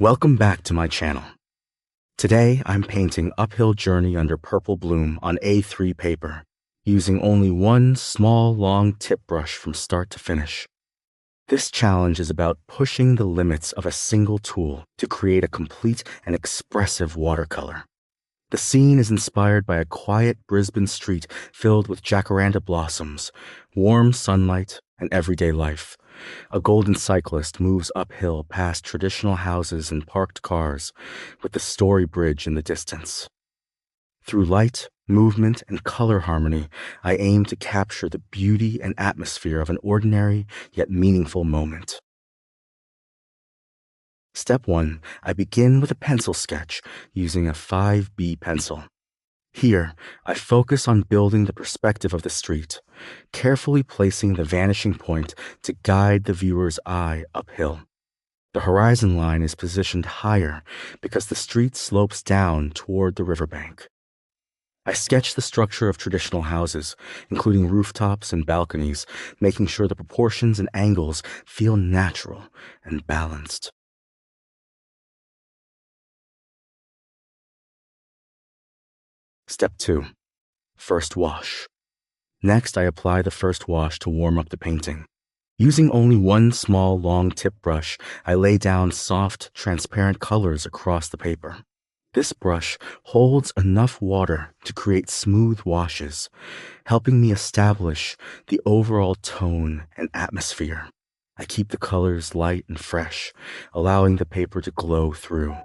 Welcome back to my channel. Today, I'm painting Uphill Journey Under Purple Bloom on A3 paper, using only one small, long tip brush from start to finish. This challenge is about pushing the limits of a single tool to create a complete and expressive watercolor. The scene is inspired by a quiet Brisbane street filled with jacaranda blossoms, warm sunlight, and everyday life. A golden cyclist moves uphill past traditional houses and parked cars, with the Story Bridge in the distance. Through light, movement, and color harmony, I aim to capture the beauty and atmosphere of an ordinary yet meaningful moment. Step 1. I begin with a pencil sketch using a 5B pencil. Here, I focus on building the perspective of the street, carefully placing the vanishing point to guide the viewer's eye uphill. The horizon line is positioned higher because the street slopes down toward the riverbank. I sketch the structure of traditional houses, including rooftops and balconies, making sure the proportions and angles feel natural and balanced. Step 2. First wash. Next, I apply the first wash to warm up the painting. Using only one small, long tip brush, I lay down soft, transparent colors across the paper. This brush holds enough water to create smooth washes, helping me establish the overall tone and atmosphere. I keep the colors light and fresh, allowing the paper to glow through.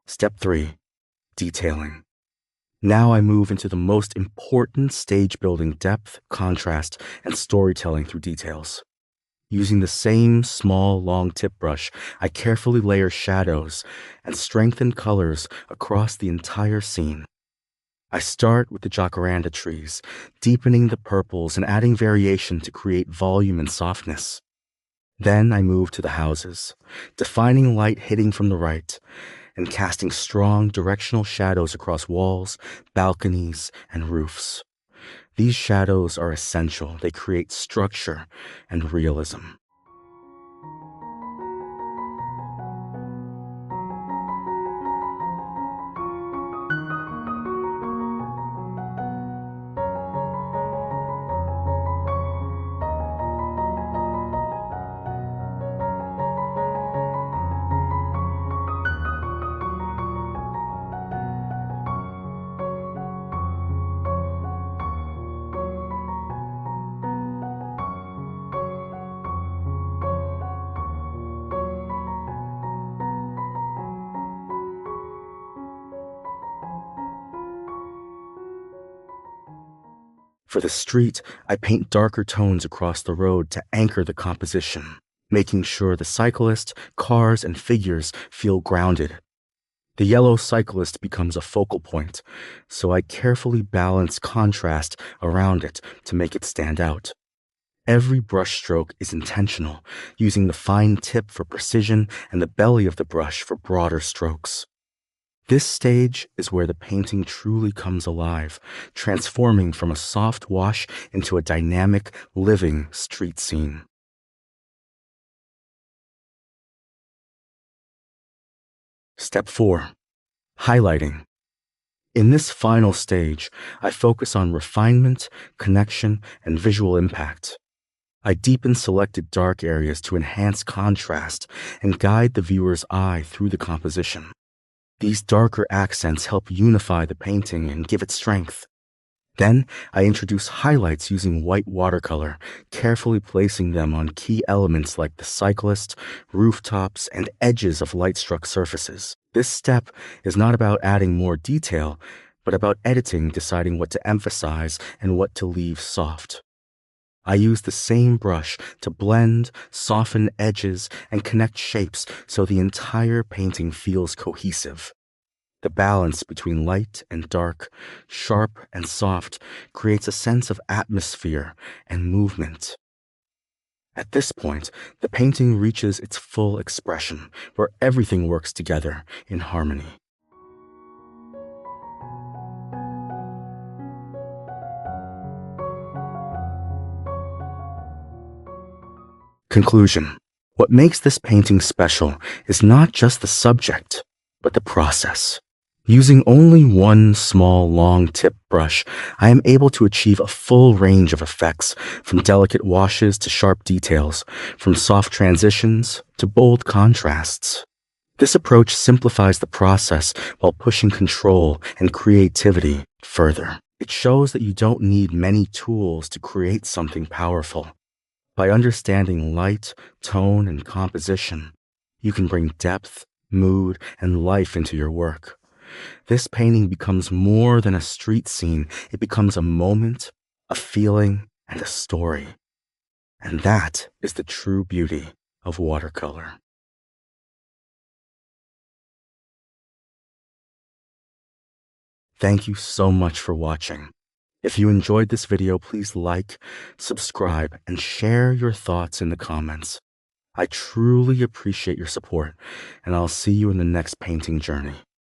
Step 3. Detailing. Now I move into the most important stage building depth, contrast, and storytelling through details. Using the same small, long tip brush, I carefully layer shadows and strengthen colors across the entire scene. I start with the jacaranda trees, deepening the purples and adding variation to create volume and softness. Then I move to the houses, defining light hitting from the right, and casting strong directional shadows across walls, balconies, and roofs. These shadows are essential. They create structure and realism. For the street, I paint darker tones across the road to anchor the composition, making sure the cyclist, cars, and figures feel grounded. The yellow cyclist becomes a focal point, so I carefully balance contrast around it to make it stand out. Every brushstroke is intentional, using the fine tip for precision and the belly of the brush for broader strokes. This stage is where the painting truly comes alive, transforming from a soft wash into a dynamic, living street scene. Step 4. Highlighting. In this final stage, I focus on refinement, connection, and visual impact. I deepen selected dark areas to enhance contrast and guide the viewer's eye through the composition. These darker accents help unify the painting and give it strength. Then, I introduce highlights using white watercolor, carefully placing them on key elements like the cyclist, rooftops, and edges of light-struck surfaces. This step is not about adding more detail, but about editing, deciding what to emphasize and what to leave soft. I use the same brush to blend, soften edges, and connect shapes so the entire painting feels cohesive. The balance between light and dark, sharp and soft, creates a sense of atmosphere and movement. At this point, the painting reaches its full expression, where everything works together in harmony. Conclusion. What makes this painting special is not just the subject, but the process. Using only one small, long tip brush, I am able to achieve a full range of effects, from delicate washes to sharp details, from soft transitions to bold contrasts. This approach simplifies the process while pushing control and creativity further. It shows that you don't need many tools to create something powerful. By understanding light, tone, and composition, you can bring depth, mood, and life into your work. This painting becomes more than a street scene. It becomes a moment, a feeling, and a story. And that is the true beauty of watercolor. Thank you so much for watching. If you enjoyed this video, please like, subscribe, and share your thoughts in the comments. I truly appreciate your support, and I'll see you in the next painting journey.